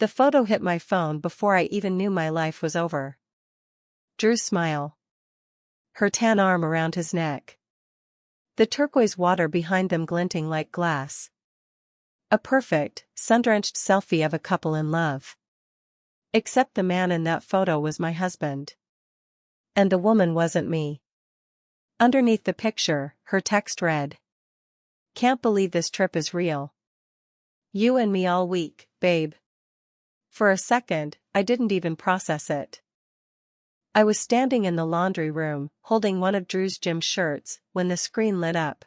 The photo hit my phone before I even knew my life was over. Drew's smile. Her tan arm around his neck. The turquoise water behind them glinting like glass. A perfect, sun-drenched selfie of a couple in love. Except the man in that photo was my husband. And the woman wasn't me. Underneath the picture, her text read. Can't believe this trip is real. You and me all week, babe. For a second, I didn't even process it. I was standing in the laundry room, holding one of Drew's gym shirts, when the screen lit up.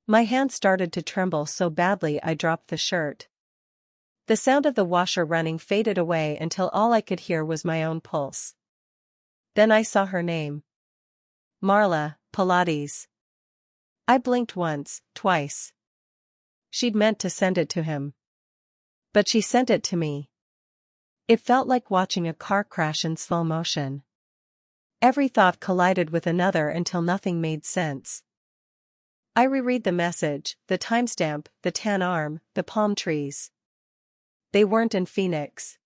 My hand started to tremble so badly I dropped the shirt. The sound of the washer running faded away until all I could hear was my own pulse. Then I saw her name. Marla, Pilates. I blinked once, twice. She'd meant to send it to him. But she sent it to me. It felt like watching a car crash in slow motion. Every thought collided with another until nothing made sense. I reread the message, the timestamp, the tan arm, the palm trees. They weren't in Phoenix.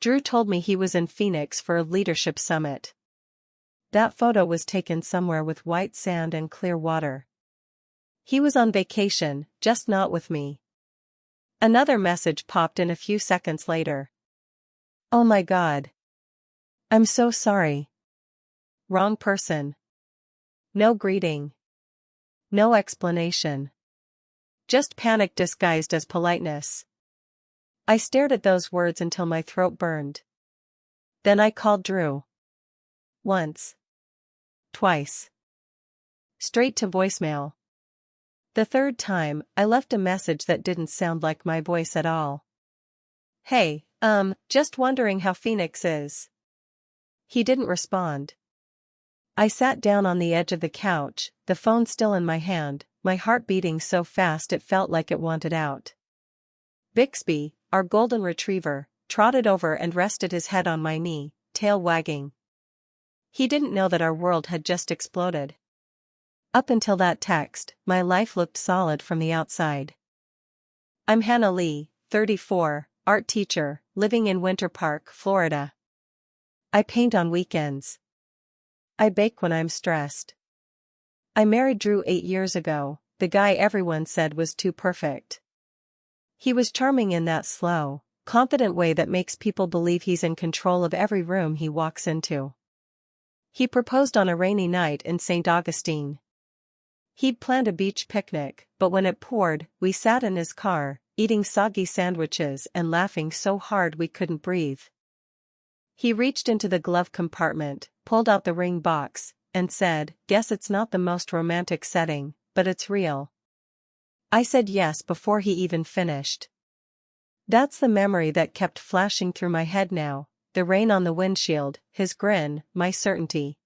Drew told me he was in Phoenix for a leadership summit. That photo was taken somewhere with white sand and clear water. He was on vacation, just not with me. Another message popped in a few seconds later. Oh my God. I'm so sorry. Wrong person. No greeting. No explanation. Just panic disguised as politeness. I stared at those words until my throat burned. Then I called Drew. Once. Twice. Straight to voicemail. The third time, I left a message that didn't sound like my voice at all. Hey, just wondering how Phoenix is. He didn't respond. I sat down on the edge of the couch, the phone still in my hand, my heart beating so fast it felt like it wanted out. Bixby, our golden retriever, trotted over and rested his head on my knee, tail wagging. He didn't know that our world had just exploded. Up until that text, my life looked solid from the outside. I'm Hannah Lee, 34, art teacher, living in Winter Park, Florida. I paint on weekends. I bake when I'm stressed. I married Drew 8 years ago, the guy everyone said was too perfect. He was charming in that slow, confident way that makes people believe he's in control of every room he walks into. He proposed on a rainy night in St. Augustine. He'd planned a beach picnic, but when it poured, we sat in his car, eating soggy sandwiches and laughing so hard we couldn't breathe. He reached into the glove compartment, pulled out the ring box, and said, "Guess it's not the most romantic setting, but it's real." I said yes before he even finished. That's the memory that kept flashing through my head now, the rain on the windshield, his grin, my certainty.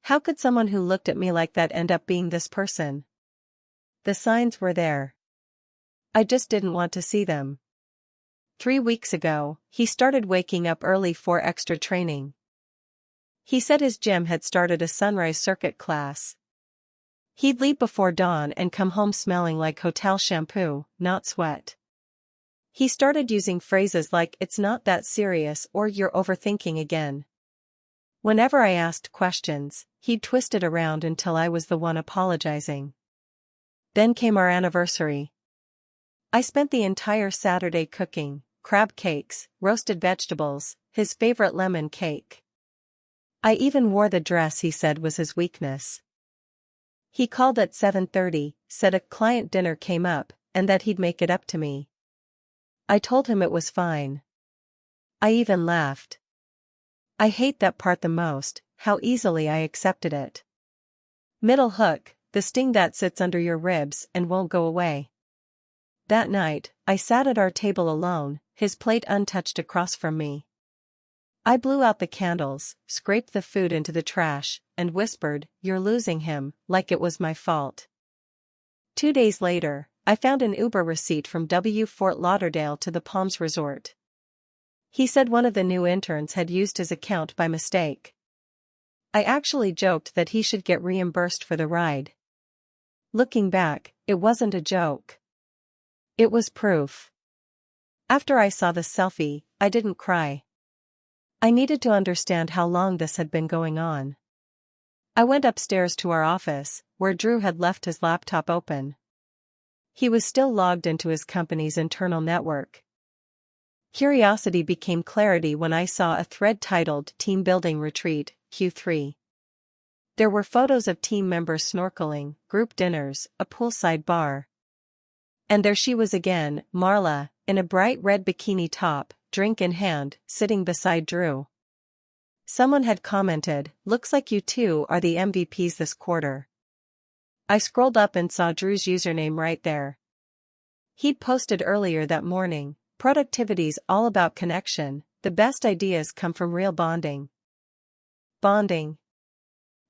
How could someone who looked at me like that end up being this person? The signs were there. I just didn't want to see them. 3 weeks ago, he started waking up early for extra training. He said his gym had started a sunrise circuit class. He'd leave before dawn and come home smelling like hotel shampoo, not sweat. He started using phrases like "it's not that serious" or "you're overthinking again." Whenever I asked questions, he'd twist it around until I was the one apologizing. Then came our anniversary. I spent the entire Saturday cooking, crab cakes, roasted vegetables, his favorite lemon cake. I even wore the dress he said was his weakness. He called at 7:30, said a client dinner came up, and that he'd make it up to me. I told him it was fine. I even laughed. I hate that part the most, how easily I accepted it. Middle hook, the sting that sits under your ribs and won't go away. That night, I sat at our table alone, his plate untouched across from me. I blew out the candles, scraped the food into the trash, and whispered, "You're losing him," like it was my fault. 2 days later, I found an Uber receipt from Fort Lauderdale to the Palms Resort. He said one of the new interns had used his account by mistake. I actually joked that he should get reimbursed for the ride. Looking back, it wasn't a joke. It was proof. After I saw the selfie, I didn't cry. I needed to understand how long this had been going on. I went upstairs to our office, where Drew had left his laptop open. He was still logged into his company's internal network. Curiosity became clarity when I saw a thread titled Team Building Retreat, Q3. There were photos of team members snorkeling, group dinners, a poolside bar. And there she was again, Marla, in a bright red bikini top, drink in hand, sitting beside Drew. Someone had commented, "Looks like you two are the MVPs this quarter." I scrolled up and saw Drew's username right there. He'd posted earlier that morning, "Productivity's all about connection, the best ideas come from real bonding." Bonding.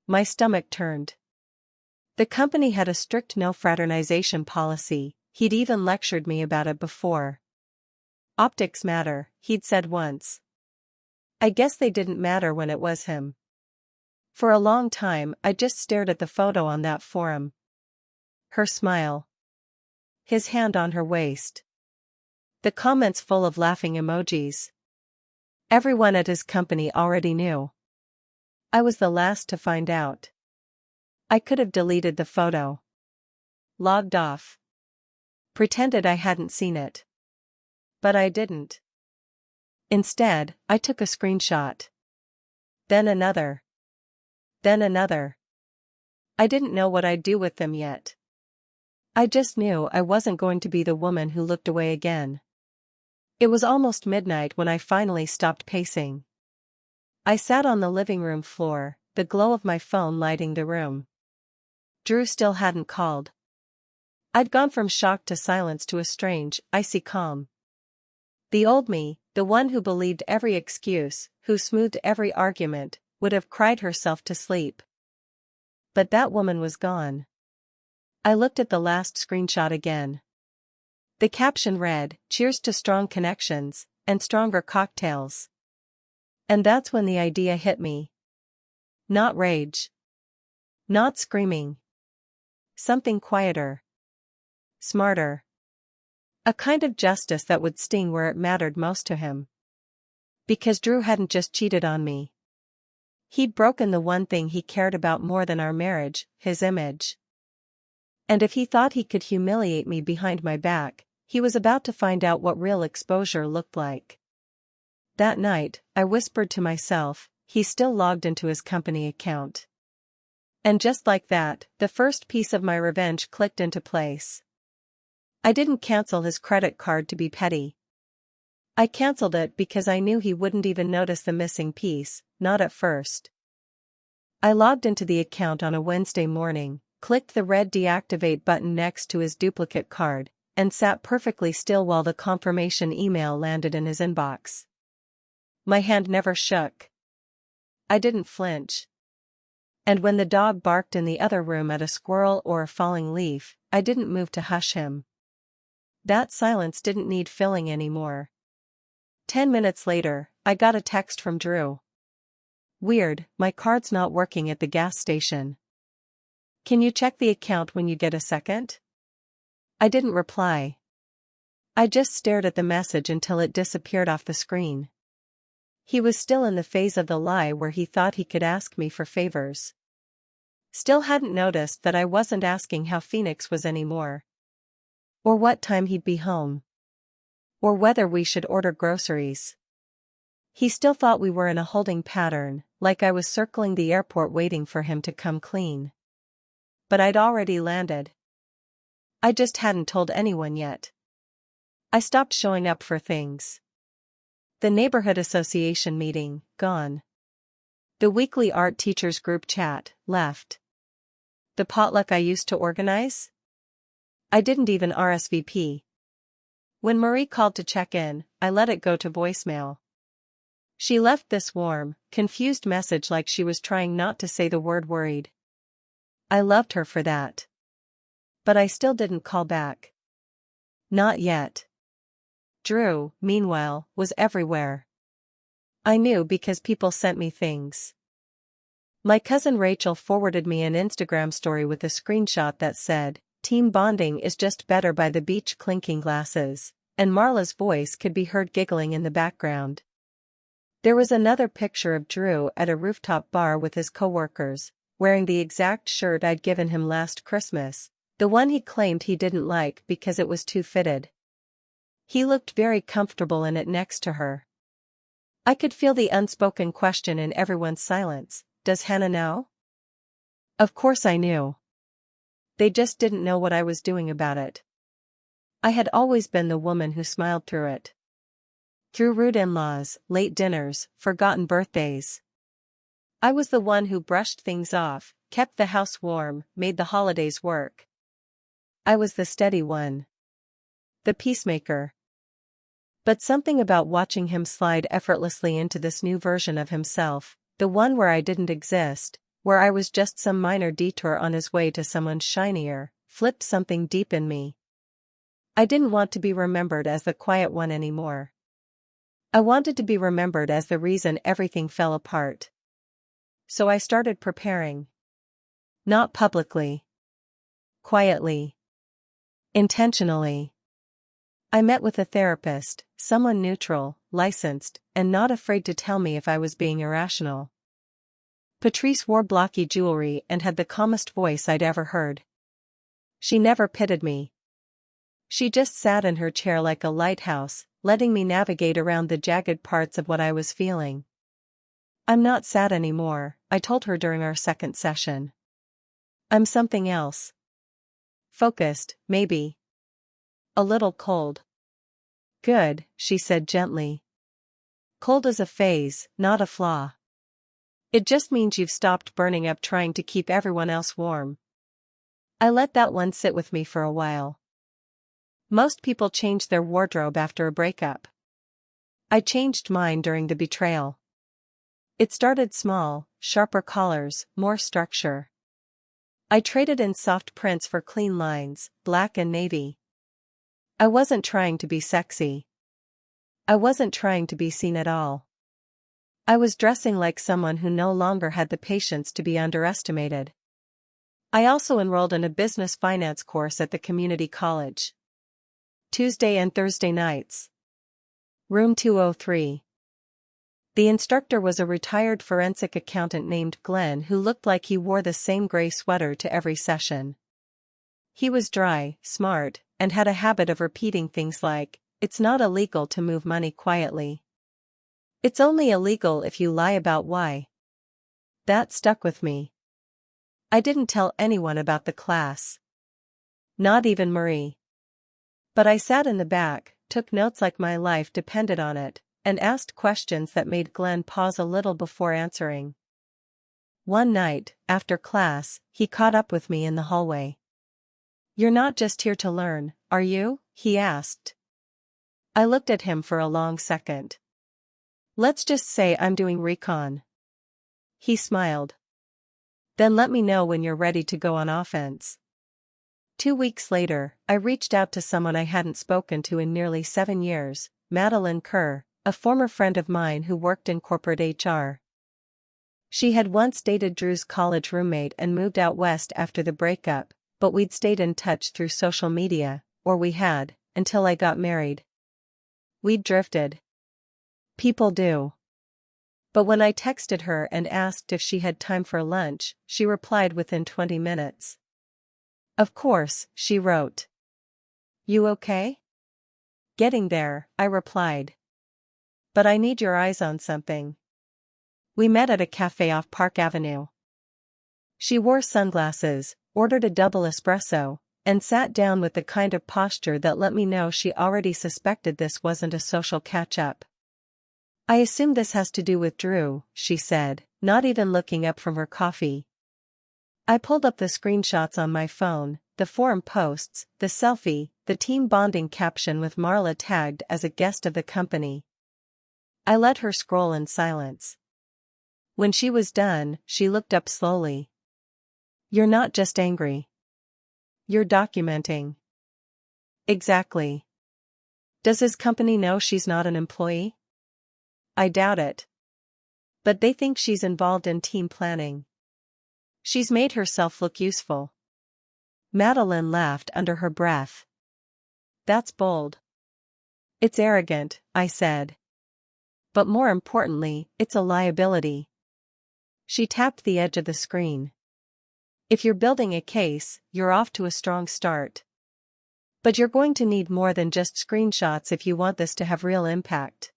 My stomach turned. The company had a strict no fraternization policy, he'd even lectured me about it before. Optics matter, he'd said once. I guess they didn't matter when it was him. For a long time I just stared at the photo on that forum. Her smile. His hand on her waist. The comments full of laughing emojis. Everyone at his company already knew. I was the last to find out. I could have deleted the photo. Logged off. Pretended I hadn't seen it. But I didn't. Instead, I took a screenshot. Then another. Then another. I didn't know what I'd do with them yet. I just knew I wasn't going to be the woman who looked away again. It was almost midnight when I finally stopped pacing. I sat on the living room floor, the glow of my phone lighting the room. Drew still hadn't called. I'd gone from shock to silence to a strange, icy calm. The old me, the one who believed every excuse, who smoothed every argument, would have cried herself to sleep. But that woman was gone. I looked at the last screenshot again. The caption read, "Cheers to strong connections, and stronger cocktails." And that's when the idea hit me. Not rage. Not screaming. Something quieter. Smarter. A kind of justice that would sting where it mattered most to him. Because Drew hadn't just cheated on me. He'd broken the one thing he cared about more than our marriage, his image. And if he thought he could humiliate me behind my back, he was about to find out what real exposure looked like. That night, I whispered to myself, he's still logged into his company account. And just like that, the first piece of my revenge clicked into place. I didn't cancel his credit card to be petty. I canceled it because I knew he wouldn't even notice the missing piece, not at first. I logged into the account on a Wednesday morning, clicked the red deactivate button next to his duplicate card, and sat perfectly still while the confirmation email landed in his inbox. My hand never shook. I didn't flinch. And when the dog barked in the other room at a squirrel or a falling leaf, I didn't move to hush him. That silence didn't need filling anymore. 10 minutes later, I got a text from Drew. "Weird, my card's not working at the gas station. Can you check the account when you get a second?" I didn't reply. I just stared at the message until it disappeared off the screen. He was still in the phase of the lie where he thought he could ask me for favors. Still hadn't noticed that I wasn't asking how Phoenix was anymore. Or what time he'd be home. Or whether we should order groceries. He still thought we were in a holding pattern, like I was circling the airport waiting for him to come clean. But I'd already landed. I just hadn't told anyone yet. I stopped showing up for things. The neighborhood association meeting, gone. The weekly art teachers group chat, left. The potluck I used to organize? I didn't even RSVP. When Marie called to check in, I let it go to voicemail. She left this warm, confused message like she was trying not to say the word worried. I loved her for that. But I still didn't call back. Not yet. Drew, meanwhile, was everywhere. I knew because people sent me things. My cousin Rachel forwarded me an Instagram story with a screenshot that said, "Team bonding is just better by the beach clinking glasses. and Marla's voice could be heard giggling in the background. There was another picture of Drew at a rooftop bar with his coworkers, wearing the exact shirt I'd given him last Christmas, the one he claimed he didn't like because it was too fitted. He looked very comfortable in it next to her. I could feel the unspoken question in everyone's silence, does Hannah know? Of course I knew. They just didn't know what I was doing about it. I had always been the woman who smiled through it. Through rude in-laws, late dinners, forgotten birthdays. I was the one who brushed things off, kept the house warm, made the holidays work. I was the steady one. The peacemaker. But something about watching him slide effortlessly into this new version of himself, the one where I didn't exist, where I was just some minor detour on his way to someone shinier, flipped something deep in me. I didn't want to be remembered as the quiet one anymore. I wanted to be remembered as the reason everything fell apart. So I started preparing. Not publicly. Quietly. Intentionally. I met with a therapist, someone neutral, licensed, and not afraid to tell me if I was being irrational. Patrice wore blocky jewelry and had the calmest voice I'd ever heard. She never pitted me. She just sat in her chair like a lighthouse, letting me navigate around the jagged parts of what I was feeling. I'm not sad anymore, I told her during our second session. I'm something else. Focused, maybe. A little cold. Good, she said gently. Cold is a phase, not a flaw. It just means you've stopped burning up trying to keep everyone else warm. I let that one sit with me for a while. Most people change their wardrobe after a breakup. I changed mine during the betrayal. It started small, sharper collars, more structure. I traded in soft prints for clean lines, black and navy. I wasn't trying to be sexy. I wasn't trying to be seen at all. I was dressing like someone who no longer had the patience to be underestimated. I also enrolled in a business finance course at the community college. Tuesday and Thursday nights. Room 203. The instructor was a retired forensic accountant named Glenn who looked like he wore the same gray sweater to every session. He was dry, smart, and had a habit of repeating things like, "It's not illegal to move money quietly. It's only illegal if you lie about why." That stuck with me. I didn't tell anyone about the class. Not even Marie. But I sat in the back, took notes like my life depended on it, and asked questions that made Glenn pause a little before answering. One night, after class, he caught up with me in the hallway. "You're not just here to learn, are you?" he asked. I looked at him for a long second. "Let's just say I'm doing recon." He smiled. "Then let me know when you're ready to go on offense." 2 weeks later, I reached out to someone I hadn't spoken to in nearly 7 years, Madeline Kerr, a former friend of mine who worked in corporate HR. She had once dated Drew's college roommate and moved out west after the breakup, but we'd stayed in touch through social media, or we had, until I got married. We'd drifted. People do. But when I texted her and asked if she had time for lunch, she replied within 20 minutes. "Of course," she wrote. "You okay?" "Getting there," I replied. "But I need your eyes on something." We met at a cafe off Park Avenue. She wore sunglasses, ordered a double espresso, and sat down with the kind of posture that let me know she already suspected this wasn't a social catch-up. "I assume this has to do with Drew," she said, not even looking up from her coffee. I pulled up the screenshots on my phone, the forum posts, the selfie, the team bonding caption with Marla tagged as a guest of the company. I let her scroll in silence. When she was done, she looked up slowly. "You're not just angry. You're documenting." "Exactly. Does his company know she's not an employee?" "I doubt it. But they think she's involved in team planning. She's made herself look useful." Madeline laughed under her breath. "That's bold." It's arrogant, I said. But more importantly, it's a liability. She tapped the edge of the screen. If you're building a case, you're off to a strong start. But you're going to need more than just screenshots if you want this to have real impact.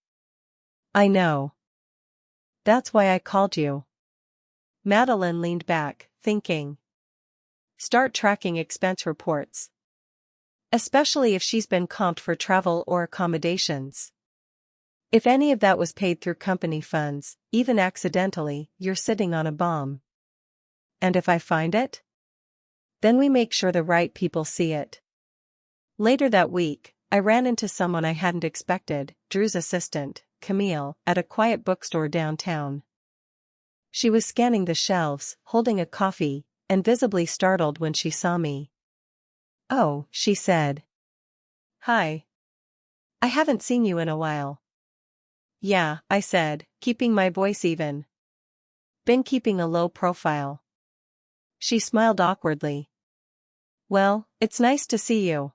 I know. That's why I called you. Madeline leaned back, thinking. Start tracking expense reports. Especially if she's been comped for travel or accommodations. If any of that was paid through company funds, even accidentally, you're sitting on a bomb. And if I find it? Then we make sure the right people see it. Later that week, I ran into someone I hadn't expected, Drew's assistant, Camille, at a quiet bookstore downtown. She was scanning the shelves, holding a coffee, and visibly startled when she saw me. "Oh," she said. "Hi. I haven't seen you in a while." "Yeah," I said, keeping my voice even. "Been keeping a low profile." She smiled awkwardly. "Well, it's nice to see you."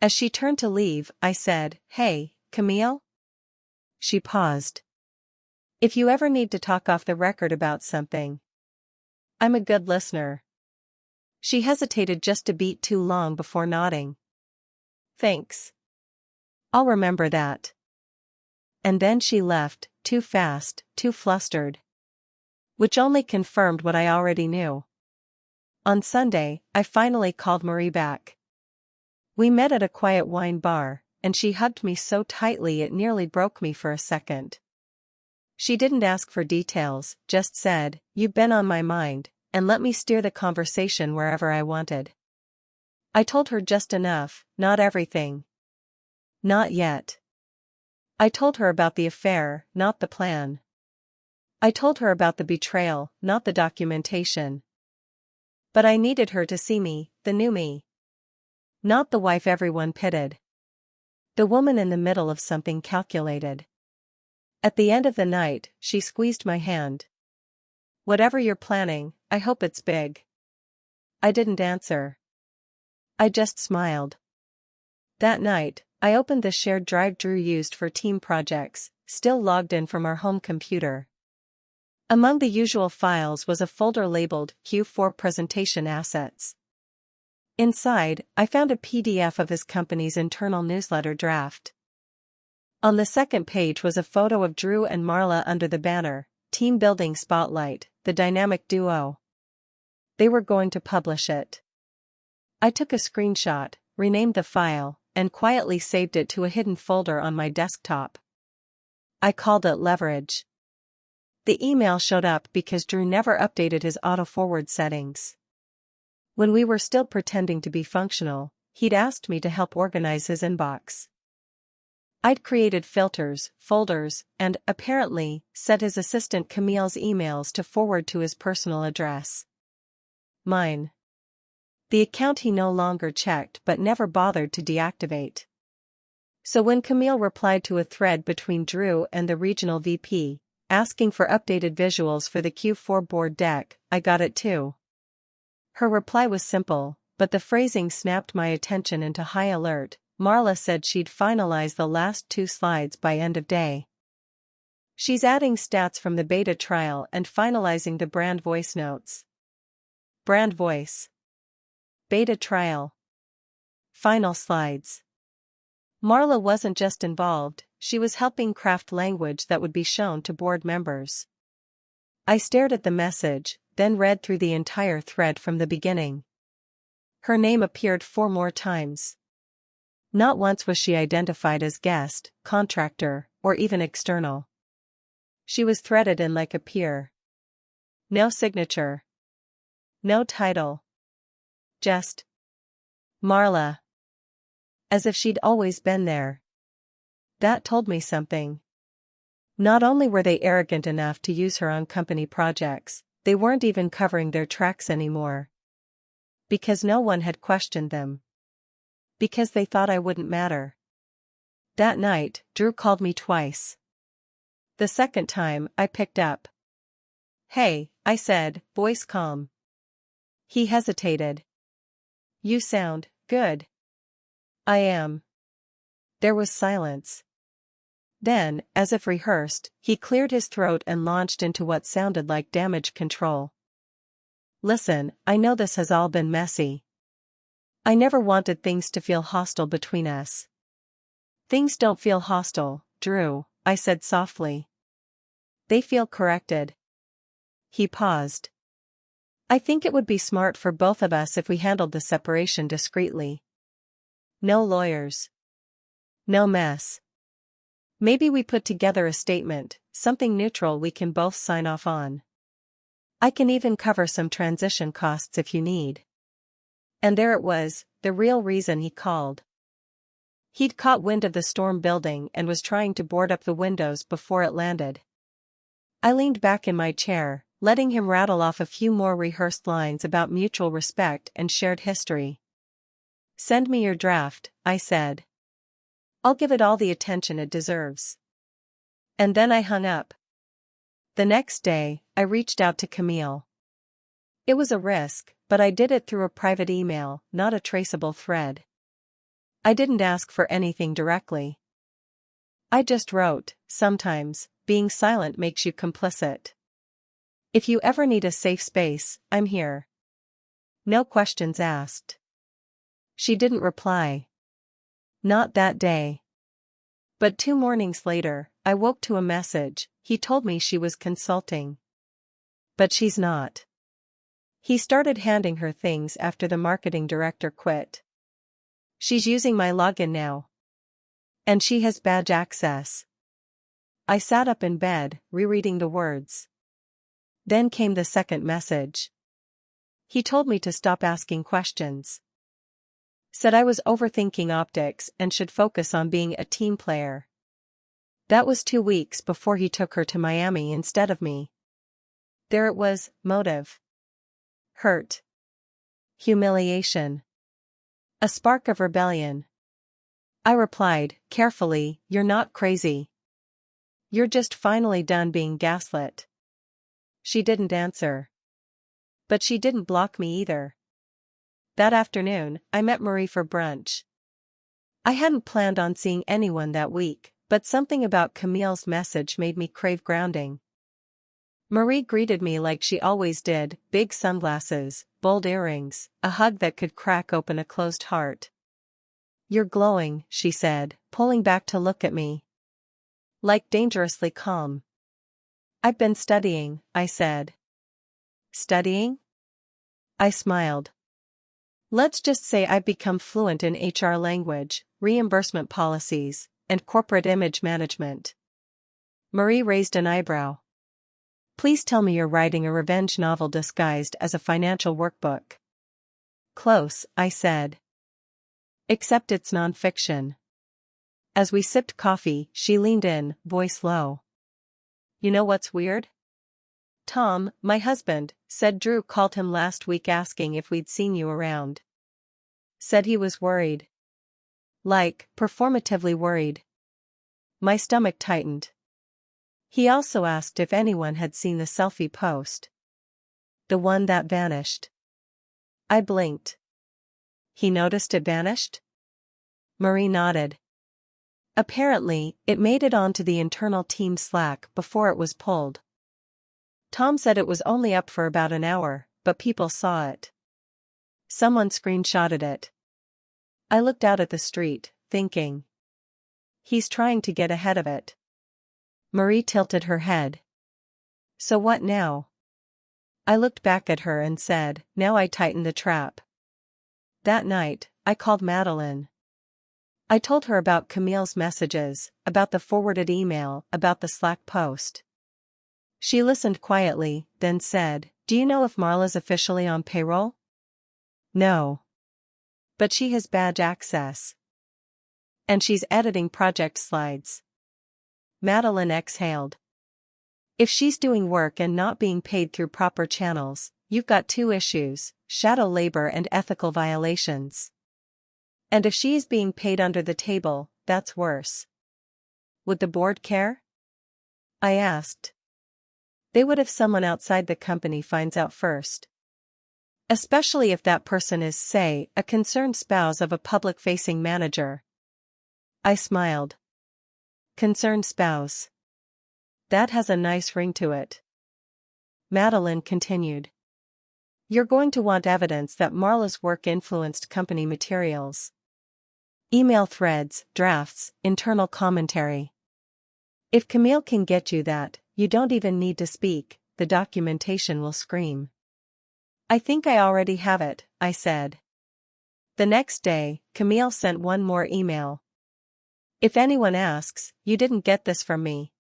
As she turned to leave, I said, "Hey, Camille?" She paused. "If you ever need to talk off the record about something, I'm a good listener." She hesitated just a beat too long before nodding. "Thanks. I'll remember that." And then she left, too fast, too flustered. Which only confirmed what I already knew. On Sunday, I finally called Marie back. We met at a quiet wine bar, and she hugged me so tightly it nearly broke me for a second. She didn't ask for details, just said, "You've been on my mind," and let me steer the conversation wherever I wanted. I told her just enough, not everything. Not yet. I told her about the affair, not the plan. I told her about the betrayal, not the documentation. But I needed her to see me, the new me. Not the wife everyone pitied. The woman in the middle of something calculated. At the end of the night, she squeezed my hand. "Whatever you're planning, I hope it's big." I didn't answer. I just smiled. That night, I opened the shared drive Drew used for team projects, still logged in from our home computer. Among the usual files was a folder labeled Q4 Presentation Assets. Inside, I found a PDF of his company's internal newsletter draft. On the second page was a photo of Drew and Marla under the banner, Team Building Spotlight, the dynamic duo. They were going to publish it. I took a screenshot, renamed the file, and quietly saved it to a hidden folder on my desktop. I called it Leverage. The email showed up because Drew never updated his auto-forward settings. When we were still pretending to be functional, he'd asked me to help organize his inbox. I'd created filters, folders, and, apparently, set his assistant Camille's emails to forward to his personal address. Mine. The account he no longer checked but never bothered to deactivate. So when Camille replied to a thread between Drew and the regional VP, asking for updated visuals for the Q4 board deck, I got it too. Her reply was simple, but the phrasing snapped my attention into high alert. Marla said she'd finalize the last 2 slides by end of day. She's adding stats from the beta trial and finalizing the brand voice notes. Brand voice. Beta trial. Final slides. Marla wasn't just involved, she was helping craft language that would be shown to board members. I stared at the message, then read through the entire thread from the beginning. Her name appeared 4 more times. Not once was she identified as guest, contractor, or even external. She was threaded in like a peer. No signature. No title. Just Marla. As if she'd always been there. That told me something. Not only were they arrogant enough to use her on company projects, they weren't even covering their tracks anymore. Because no one had questioned them. Because they thought I wouldn't matter. That night, Drew called me twice. The second time, I picked up. "Hey," I said, voice calm. He hesitated. "You sound good." "I am. There was silence. Then, as if rehearsed, he cleared his throat and launched into what sounded like damage control. Listen, I know this has all been messy. I never wanted things to feel hostile between us. Things don't feel hostile, Drew, I said softly. They feel corrected. He paused. I think it would be smart for both of us if we handled the separation discreetly. No lawyers. No mess. Maybe we put together a statement, something neutral we can both sign off on. I can even cover some transition costs if you need. And there it was, the real reason he called. He'd caught wind of the storm building and was trying to board up the windows before it landed. I leaned back in my chair, letting him rattle off a few more rehearsed lines about mutual respect and shared history. Send me your draft, I said. I'll give it all the attention it deserves. And then I hung up. The next day, I reached out to Camille. It was a risk, but I did it through a private email, not a traceable thread. I didn't ask for anything directly. I just wrote, sometimes, being silent makes you complicit. If you ever need a safe space, I'm here. No questions asked. She didn't reply. Not that day. But 2 mornings later, I woke to a message. He told me she was consulting. But she's not. He started handing her things after the marketing director quit. She's using my login now. And she has badge access. I sat up in bed, rereading the words. Then came the second message. He told me to stop asking questions. Said I was overthinking optics and should focus on being a team player. That was 2 weeks before he took her to Miami instead of me. There it was, motive. Hurt. Humiliation. A spark of rebellion. I replied, carefully, you're not crazy. You're just finally done being gaslit. She didn't answer. But she didn't block me either. That afternoon, I met Marie for brunch. I hadn't planned on seeing anyone that week, but something about Camille's message made me crave grounding. Marie greeted me like she always did, big sunglasses, bold earrings, a hug that could crack open a closed heart. You're glowing, she said, pulling back to look at me. Like dangerously calm. I've been studying, I said. Studying? I smiled. Let's just say I've become fluent in HR language, reimbursement policies, and corporate image management. Marie raised an eyebrow. Please tell me you're writing a revenge novel disguised as a financial workbook. Close, I said. Except it's nonfiction. As we sipped coffee, she leaned in, voice low. You know what's weird? Tom, my husband, said Drew called him last week asking if we'd seen you around. Said he was worried. Like, performatively worried. My stomach tightened. He also asked if anyone had seen the selfie post. The one that vanished. I blinked. He noticed it vanished? Marie nodded. Apparently, it made it onto the internal team Slack before it was pulled. Tom said it was only up for about an hour, but people saw it. Someone screenshotted it. I looked out at the street, thinking. He's trying to get ahead of it. Marie tilted her head. So what now? I looked back at her and said, now I tighten the trap. That night, I called Madeline. I told her about Camille's messages, about the forwarded email, about the Slack post. She listened quietly, then said, do you know if Marla's officially on payroll? No. But she has badge access. And she's editing project slides. Madeline exhaled. If she's doing work and not being paid through proper channels, you've got 2 issues, shadow labor and ethical violations. And if she is being paid under the table, that's worse. Would the board care? I asked. They would if someone outside the company finds out first. Especially if that person is, say, a concerned spouse of a public-facing manager. I smiled. Concerned spouse. That has a nice ring to it. Madeline continued. You're going to want evidence that Marla's work influenced company materials. Email threads, drafts, internal commentary. If Camille can get you that, you don't even need to speak, the documentation will scream. I think I already have it, I said. The next day, Camille sent one more email. If anyone asks, you didn't get this from me.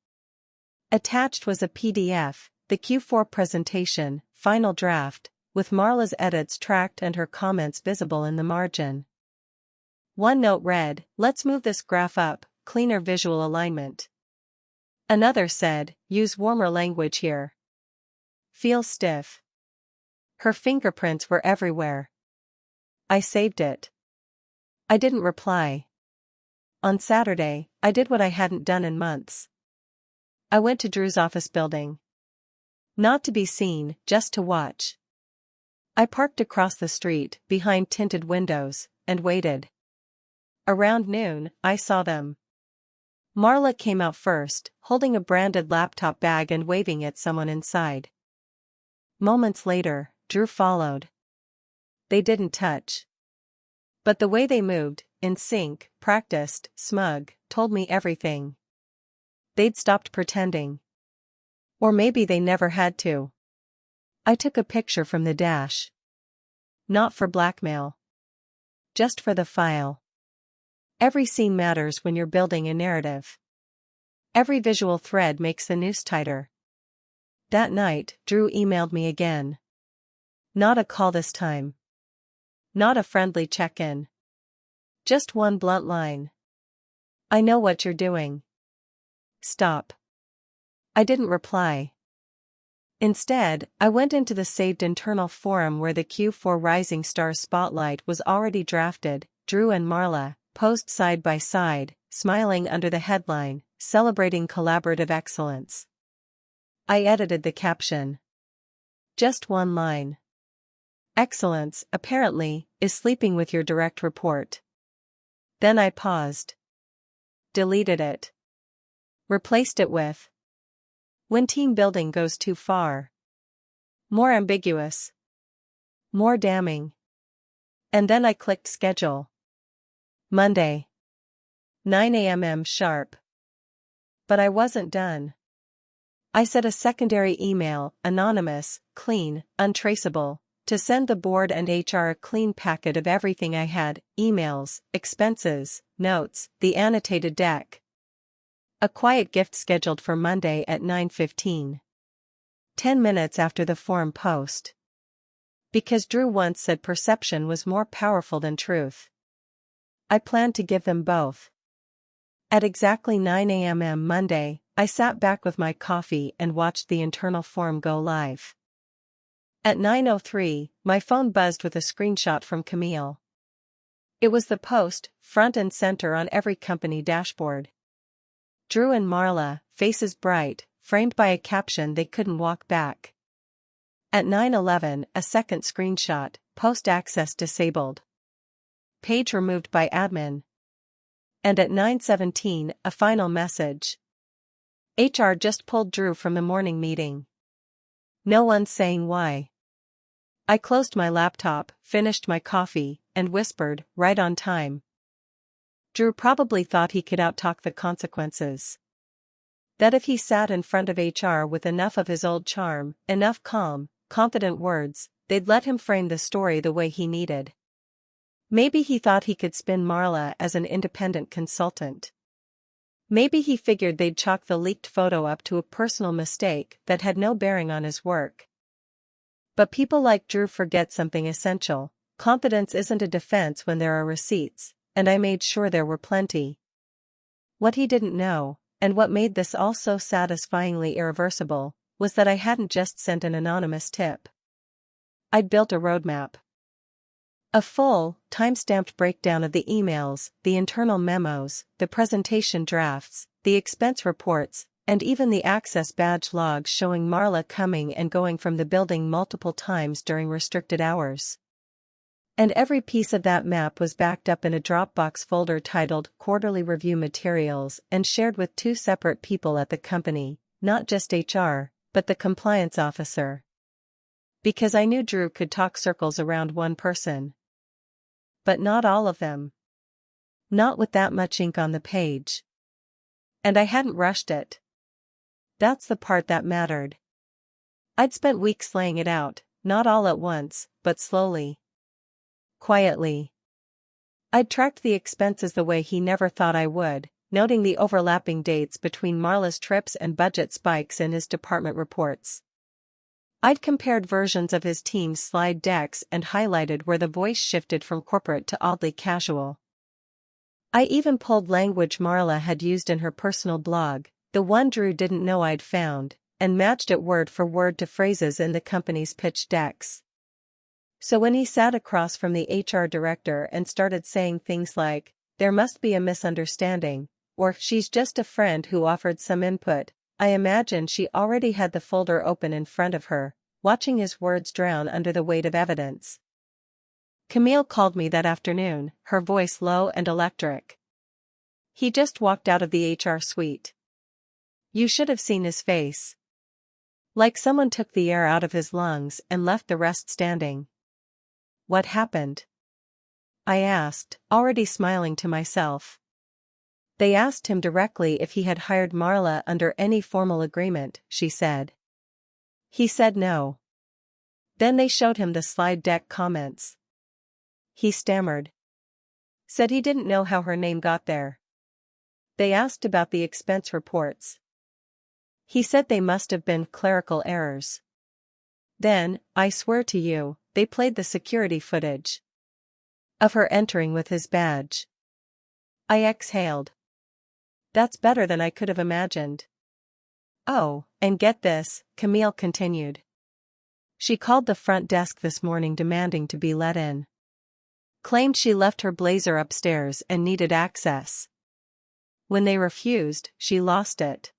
Attached was a PDF, the Q4 presentation, final draft, with Marla's edits tracked and her comments visible in the margin. One note read, let's move this graph up, cleaner visual alignment. Another said, use warmer language here. Feels stiff. Her fingerprints were everywhere. I saved it. I didn't reply. On Saturday, I did what I hadn't done in months. I went to Drew's office building. Not to be seen, just to watch. I parked across the street, behind tinted windows, and waited. Around noon, I saw them. Marla came out first, holding a branded laptop bag and waving at someone inside. Moments later, Drew followed. They didn't touch. But the way they moved, in sync, practiced, smug, told me everything. They'd stopped pretending. Or maybe they never had to. I took a picture from the dash. Not for blackmail. Just for the file. Every scene matters when you're building a narrative. Every visual thread makes the noose tighter. That night, Drew emailed me again. Not a call this time. Not a friendly check-in. Just one blunt line. I know what you're doing. Stop. I didn't reply. Instead, I went into the saved internal forum where the Q4 Rising Stars spotlight was already drafted. Drew and Marla posed side by side, smiling under the headline, Celebrating Collaborative Excellence. I edited the caption. Just one line. Excellence, apparently, is sleeping with your direct report. Then I paused. Deleted it. Replaced it with, when team building goes too far. More ambiguous. More damning. And then I clicked schedule. Monday. 9 a.m. sharp. But I wasn't done. I sent a secondary email, anonymous, clean, untraceable, to send the board and HR a clean packet of everything I had, emails, expenses, notes, the annotated deck. A quiet gift scheduled for Monday at 9:15. 10 minutes after the forum post. Because Drew once said perception was more powerful than truth. I planned to give them both. At exactly 9 a.m. Monday, I sat back with my coffee and watched the internal forum go live. At 9:03, my phone buzzed with a screenshot from Camille. It was the post, front and center on every company dashboard. Drew and Marla, faces bright, framed by a caption they couldn't walk back. At 9:11, a second screenshot, post access disabled. Page removed by admin. And at 9:17, a final message. HR just pulled Drew from the morning meeting. No one saying why. I closed my laptop, finished my coffee, and whispered, right on time. Drew probably thought he could outtalk the consequences. That if he sat in front of HR with enough of his old charm, enough calm, confident words, they'd let him frame the story the way he needed. Maybe he thought he could spin Marla as an independent consultant. Maybe he figured they'd chalk the leaked photo up to a personal mistake that had no bearing on his work. But people like Drew forget something essential. Confidence isn't a defense when there are receipts, and I made sure there were plenty. What he didn't know, and what made this all so satisfyingly irreversible, was that I hadn't just sent an anonymous tip. I'd built a roadmap. A full, time-stamped breakdown of the emails, the internal memos, the presentation drafts, the expense reports, and even the access badge logs showing Marla coming and going from the building multiple times during restricted hours. And every piece of that map was backed up in a Dropbox folder titled Quarterly Review Materials and shared with two separate people at the company, not just HR, but the compliance officer. Because I knew Drew could talk circles around one person. But not all of them. Not with that much ink on the page. And I hadn't rushed it. That's the part that mattered. I'd spent weeks laying it out, not all at once, but slowly. Quietly. I'd tracked the expenses the way he never thought I would, noting the overlapping dates between Marla's trips and budget spikes in his department reports. I'd compared versions of his team's slide decks and highlighted where the voice shifted from corporate to oddly casual. I even pulled language Marla had used in her personal blog, the one Drew didn't know I'd found, and matched it word for word to phrases in the company's pitch decks. So when he sat across from the HR director and started saying things like, "There must be a misunderstanding," or "She's just a friend who offered some input," I imagined she already had the folder open in front of her, watching his words drown under the weight of evidence. Camille called me that afternoon, her voice low and electric. He just walked out of the HR suite. You should have seen his face. Like someone took the air out of his lungs and left the rest standing. What happened? I asked, already smiling to myself. They asked him directly if he had hired Marla under any formal agreement, she said. He said no. Then they showed him the slide deck comments. He stammered. Said he didn't know how her name got there. They asked about the expense reports. He said they must have been clerical errors. Then, I swear to you, they played the security footage of her entering with his badge. I exhaled. That's better than I could have imagined. Oh, and get this, Camille continued. She called the front desk this morning demanding to be let in. Claimed she left her blazer upstairs and needed access. When they refused, she lost it.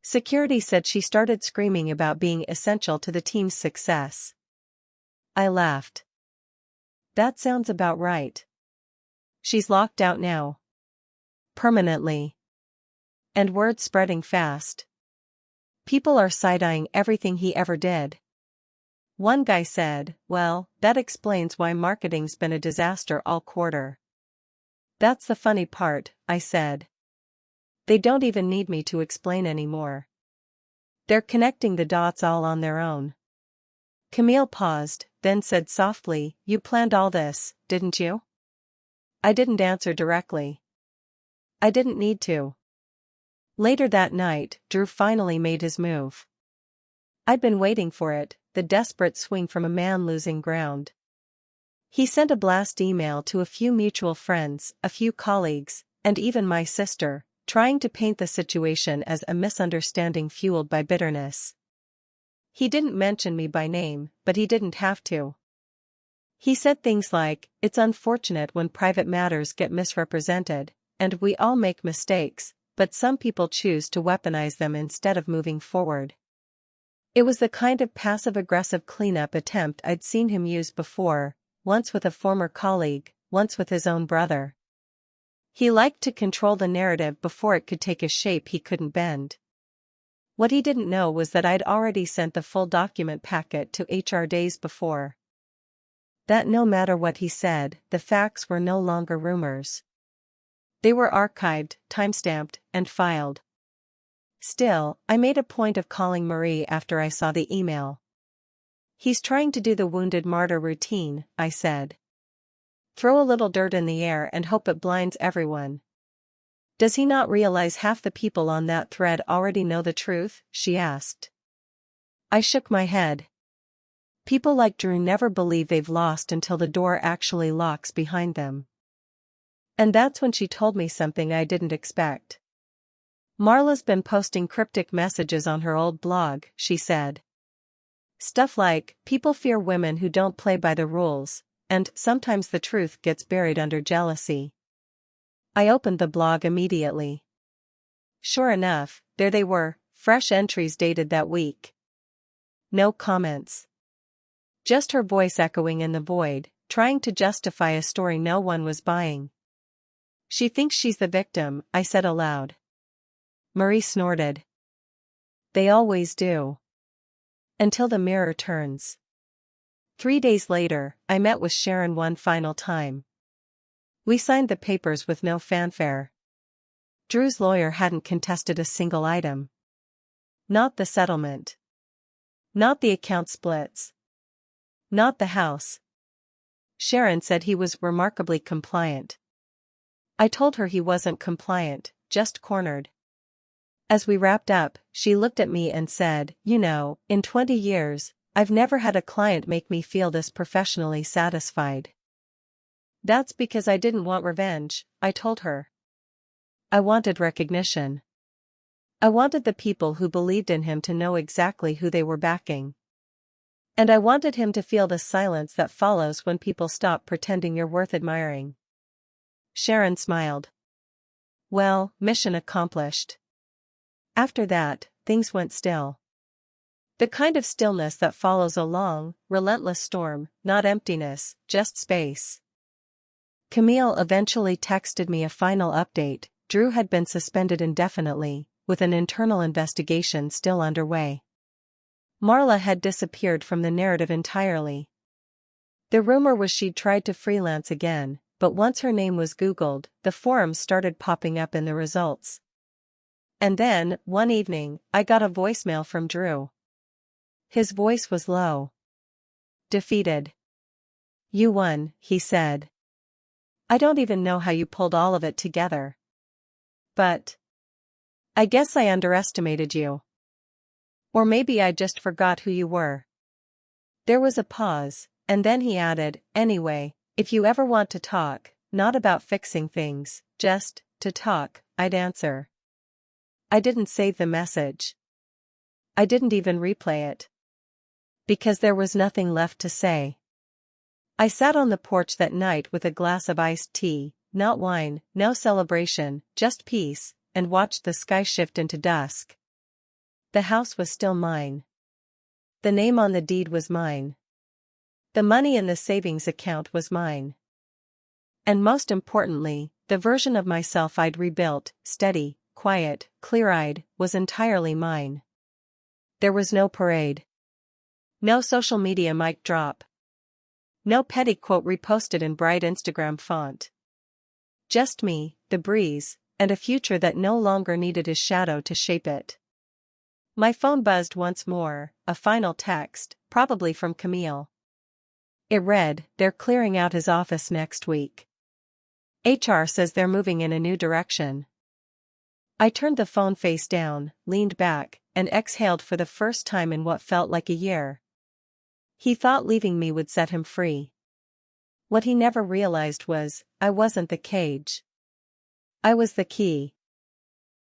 Security said she started screaming about being essential to the team's success. I laughed. That sounds about right. She's locked out now. Permanently. And word spreading fast. People are side-eyeing everything he ever did. One guy said, well, that explains why marketing's been a disaster all quarter. That's the funny part, I said. They don't even need me to explain anymore. They're connecting the dots all on their own. Camille paused, then said softly, you planned all this, didn't you? I didn't answer directly. I didn't need to. Later that night, Drew finally made his move. I'd been waiting for it, the desperate swing from a man losing ground. He sent a blast email to a few mutual friends, a few colleagues, and even my sister, trying to paint the situation as a misunderstanding fueled by bitterness. He didn't mention me by name, but he didn't have to. He said things like, it's unfortunate when private matters get misrepresented, and we all make mistakes, but some people choose to weaponize them instead of moving forward. It was the kind of passive-aggressive cleanup attempt I'd seen him use before, once with a former colleague, once with his own brother. He liked to control the narrative before it could take a shape he couldn't bend. What he didn't know was that I'd already sent the full document packet to HR days before. That no matter what he said, the facts were no longer rumors. They were archived, timestamped, and filed. Still, I made a point of calling Marie after I saw the email. He's trying to do the wounded martyr routine, I said. Throw a little dirt in the air and hope it blinds everyone. Does he not realize half the people on that thread already know the truth? She asked. I shook my head. People like Drew never believe they've lost until the door actually locks behind them. And that's when she told me something I didn't expect. Marla's been posting cryptic messages on her old blog, she said. Stuff like, people fear women who don't play by the rules, and sometimes the truth gets buried under jealousy. I opened the blog immediately. Sure enough, there they were, fresh entries dated that week. No comments. Just her voice echoing in the void, trying to justify a story no one was buying. She thinks she's the victim, I said aloud. Marie snorted. They always do. Until the mirror turns. 3 days later, I met with Sharon one final time. We signed the papers with no fanfare. Drew's lawyer hadn't contested a single item. Not the settlement. Not the account splits. Not the house. Sharon said he was remarkably compliant. I told her he wasn't compliant, just cornered. As we wrapped up, she looked at me and said, "You know, in 20 years, I've never had a client make me feel this professionally satisfied." That's because I didn't want revenge, I told her. I wanted recognition. I wanted the people who believed in him to know exactly who they were backing. And I wanted him to feel the silence that follows when people stop pretending you're worth admiring. Sharon smiled. Well, mission accomplished. After that, things went still. The kind of stillness that follows a long, relentless storm, not emptiness, just space. Camille eventually texted me a final update. Drew had been suspended indefinitely, with an internal investigation still underway. Marla had disappeared from the narrative entirely. The rumor was she'd tried to freelance again, but once her name was Googled, the forums started popping up in the results. And then, one evening, I got a voicemail from Drew. His voice was low. Defeated. You won, he said. I don't even know how you pulled all of it together. But I guess I underestimated you. Or maybe I just forgot who you were. There was a pause, and then he added, anyway, if you ever want to talk, not about fixing things, just to talk, I'd answer. I didn't save the message. I didn't even replay it. Because there was nothing left to say. I sat on the porch that night with a glass of iced tea, not wine, no celebration, just peace, and watched the sky shift into dusk. The house was still mine. The name on the deed was mine. The money in the savings account was mine. And most importantly, the version of myself I'd rebuilt, steady, quiet, clear-eyed, was entirely mine. There was no parade. No social media mic drop. No petty quote reposted in bright Instagram font. Just me, the breeze, and a future that no longer needed his shadow to shape it. My phone buzzed once more, a final text, probably from Camille. It read, "They're clearing out his office next week. HR says they're moving in a new direction." I turned the phone face down, leaned back, and exhaled for the first time in what felt like a year. He thought leaving me would set him free. What he never realized was, I wasn't the cage. I was the key.